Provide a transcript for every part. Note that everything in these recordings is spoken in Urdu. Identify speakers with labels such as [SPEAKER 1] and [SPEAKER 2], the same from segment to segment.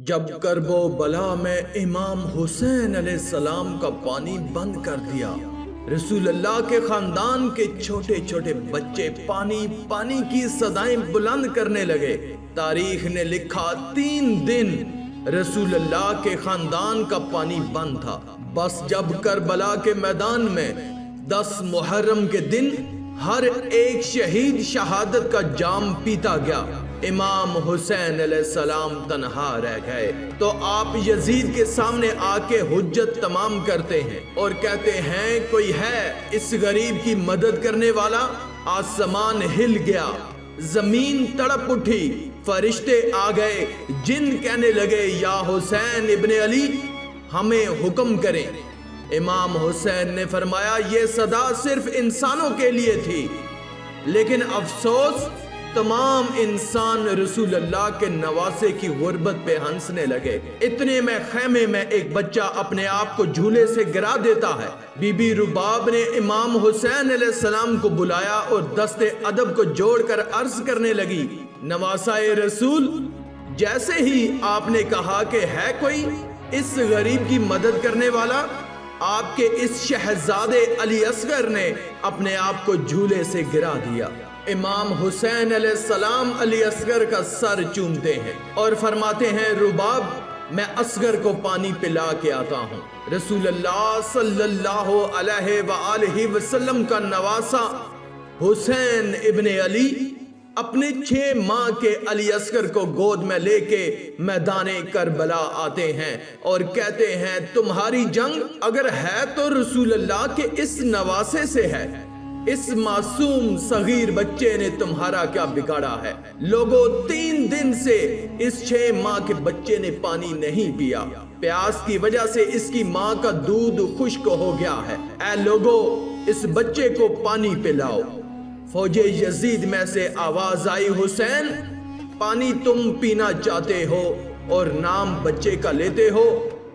[SPEAKER 1] جب کرب و بلا میں امام حسین علیہ السلام کا پانی بند کر دیا، رسول اللہ کے خاندان کے چھوٹے چھوٹے بچے پانی پانی کی صدائیں بلند کرنے لگے۔ تاریخ نے لکھا 3 دن رسول اللہ کے خاندان کا پانی بند تھا۔ بس جب کربلا کے میدان میں 10 محرم کے دن ہر ایک شہید شہادت کا جام پیتا گیا، امام حسین علیہ السلام تنہا رہ گئے، تو آپ یزید کے سامنے آ کے حجت تمام کرتے ہیں اور کہتے ہیں کوئی ہے اس غریب کی مدد کرنے والا؟ آسمان ہل گیا، زمین تڑپ اٹھی، فرشتے آ گئے، جن کہنے لگے یا حسین ابن علی ہمیں حکم کریں۔ امام حسین نے فرمایا یہ صدا صرف انسانوں کے لیے تھی، لیکن افسوس تمام انسان رسول اللہ کے نواسے کی غربت پہ ہنسنے لگے۔ اتنے میں خیمے میں ایک بچہ اپنے آپ کو جھولے سے گرا دیتا ہے۔ بی بی رباب نے امام حسین علیہ السلام کو بلایا اور دست ادب کو جوڑ کر عرض کرنے لگی، نواسائے رسول، جیسے ہی آپ نے کہا کہ ہے کوئی اس غریب کی مدد کرنے والا، آپ کے اس شہزادے علی اصغر نے اپنے آپ کو جھولے سے گرا دیا۔ امام حسین علیہ السلام علی اصغر کا سر چومتے ہیں اور فرماتے ہیں رباب میں اصغر کو پانی پلا کے آتا ہوں۔ رسول اللہ صلی اللہ علیہ وآلہ وسلم کا نواسا حسین ابن علی اپنے 6 ماہ کے علی اصغر کو گود میں لے کے میدان کربلا آتے ہیں اور کہتے ہیں تمہاری جنگ اگر ہے تو رسول اللہ کے اس نواسے سے ہے، اس معصوم صغیر بچے نے تمہارا کیا بگاڑا ہے؟ لوگوں 3 دن سے اس 6 ماہ کے بچے نے پانی نہیں پیا، پیاس کی وجہ سے اس کی ماں کا دودھ خشک ہو گیا ہے، اے لوگوں اس بچے کو پانی پلاؤ۔ فوج یزید میں سے آواز آئی حسین پانی تم پینا چاہتے ہو اور نام بچے کا لیتے ہو،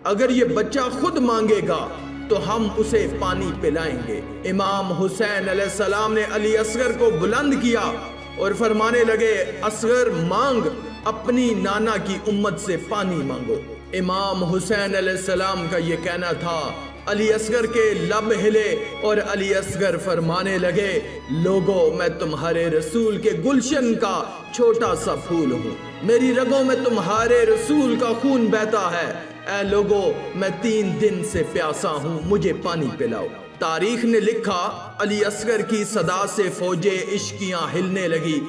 [SPEAKER 1] اگر یہ بچہ خود مانگے گا تو ہم اسے پانی پلائیں گے۔ امام حسین علیہ السلام نے علی اصغر کو بلند کیا اور فرمانے لگے اصغر مانگ، اپنی نانا کی امت سے پانی مانگو۔ امام حسین علیہ السلام کا یہ کہنا تھا، علی اصغر کے لب ہلے اور علی اصغر فرمانے لگے لوگوں میں تمہارے رسول کے گلشن کا چھوٹا سا پھول ہوں، میری رگوں میں تمہارے رسول کا خون بہتا ہے، اے لوگوں میں 3 دن سے پیاسا ہوں، مجھے پانی پلاؤ۔ تاریخ نے لکھا علی اصغر کی صدا سے فوجیں عشقیاں ہلنے لگی،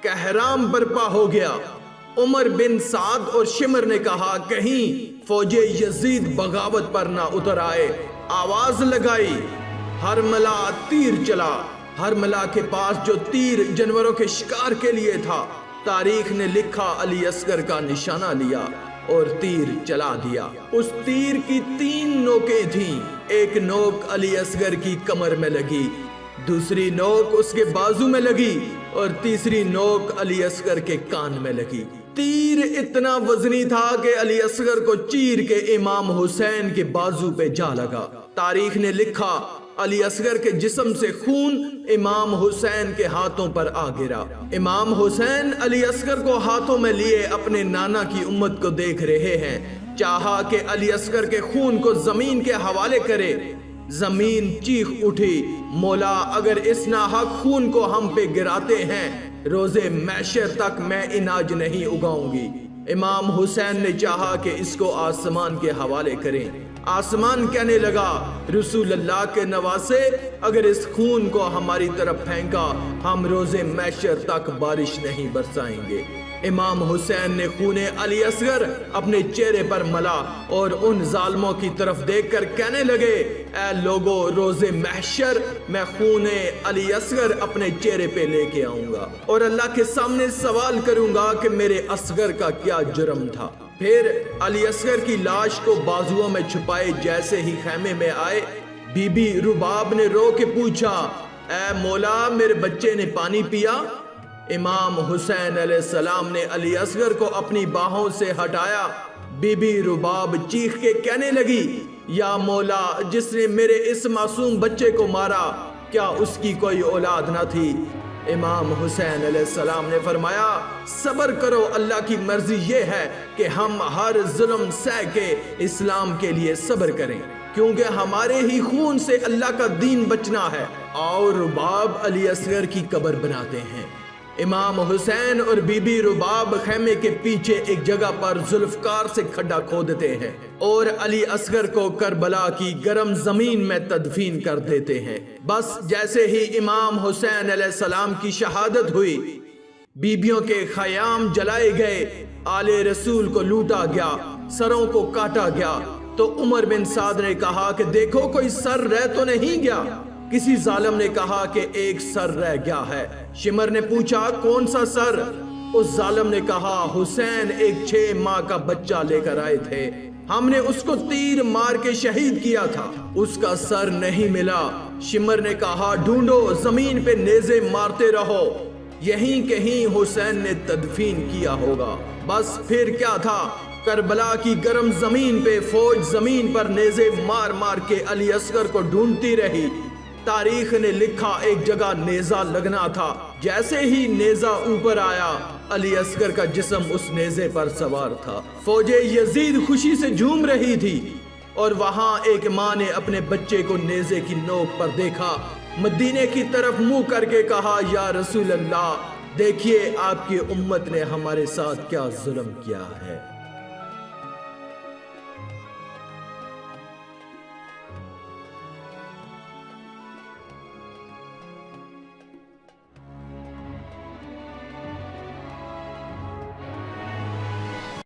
[SPEAKER 1] کہرام برپا ہو گیا۔ عمر بن سعد اور شمر نے کہا کہیں فوج یزید بغاوت پر نہ اتر آئے، آواز لگائی، ہرملا تیر چلا۔ ہرملا کے پاس جو تیر جانوروں کے شکار کے لیے تھا، تاریخ نے لکھا علی اصغر کا نشانہ لیا اور تیر چلا دیا۔ اس تیر کی 3 نوکیں تھیں، ایک نوک علی اصغر کی کمر میں لگی، دوسری نوک اس کے بازو میں لگی اور تیسری نوک علی اصغر کے کان میں لگی۔ تیر اتنا وزنی تھا کہ علی اصغر کو چیر کے امام حسین کے بازو پہ جا لگا۔ تاریخ نے لکھا علی اصغر کے جسم سے خون امام حسین کے ہاتھوں پر آ گرا۔ امام حسین علی اصغر کو ہاتھوں میں لیے اپنے نانا کی امت کو دیکھ رہے ہیں، چاہا کہ علی اصغر کے خون کو زمین کے حوالے کرے۔ زمین چیخ اٹھی، مولا اگر اس ناحق خون کو ہم پہ گراتے ہیں روزے محشر تک میں اناج نہیں اگاؤں گی۔ امام حسین نے چاہا کہ اس کو آسمان کے حوالے کریں، آسمان کہنے لگا رسول اللہ کے نواسے اگر اس خون کو ہماری طرف پھینکا ہم روزے محشر تک بارش نہیں برسائیں گے۔ امام حسین نے خون علی اصغر اپنے چہرے پر ملا اور ان ظالموں کی طرف دیکھ کر کہنے لگے اے لوگو روز محشر میں خون علی اصغر اپنے چہرے پہ لے کے آؤں گا اور اللہ کے سامنے سوال کروں گا کہ میرے اصغر کا کیا جرم تھا۔ پھر علی اصغر کی لاش کو بازوؤں میں چھپائے جیسے ہی خیمے میں آئے، بی بی رباب نے رو کے پوچھا اے مولا میرے بچے نے پانی پیا؟ امام حسین علیہ السلام نے علی اصغر کو اپنی باہوں سے ہٹایا۔ بی بی رباب چیخ کے کہنے لگی یا مولا جس نے میرے اس معصوم بچے کو مارا کیا اس کی کوئی اولاد نہ تھی؟ امام حسین علیہ السلام نے فرمایا صبر کرو، اللہ کی مرضی یہ ہے کہ ہم ہر ظلم سہ کے اسلام کے لیے صبر کریں، کیونکہ ہمارے ہی خون سے اللہ کا دین بچنا ہے۔ اور رباب علی اصغر کی قبر بناتے ہیں۔ امام حسین اور بی بی رباب خیمے کے پیچھے ایک جگہ پر ذوالفقار سے کھڈا کھودتے ہیں اور علی اصغر کو کربلا کی گرم زمین میں تدفین کر دیتے ہیں۔ بس جیسے ہی امام حسین علیہ السلام کی شہادت ہوئی، بیبیوں کے خیام جلائے گئے، آل رسول کو لوٹا گیا، سروں کو کاٹا گیا، تو عمر بن سعد نے کہا کہ دیکھو کوئی سر رہ تو نہیں گیا۔ کسی ظالم نے کہا کہ ایک سر رہ گیا ہے۔ شمر نے پوچھا کون سا سر؟ اس ظالم نے کہا حسین ایک 6 ماہ کا بچہ لے کر آئے تھے، ہم نے اس کو تیر مار کے شہید کیا تھا، اس کا سر نہیں ملا۔ شمر نے کہا ڈھونڈو، زمین پہ نیزے مارتے رہو، یہیں کہیں حسین نے تدفین کیا ہوگا۔ بس پھر کیا تھا، کربلا کی گرم زمین پہ فوج زمین پر نیزے مار مار کے علی اصغر کو ڈھونڈتی رہی۔ تاریخ نے لکھا ایک جگہ نیزہ لگنا تھا، جیسے ہی نیزہ اوپر آیا علی اصغر کا جسم اس نیزے پر سوار تھا۔ فوج یزید خوشی سے جھوم رہی تھی اور وہاں ایک ماں نے اپنے بچے کو نیزے کی نوک پر دیکھا، مدینے کی طرف منہ کر کے کہا یا رسول اللہ، دیکھیے آپ کی امت نے ہمارے ساتھ کیا ظلم کیا ہے۔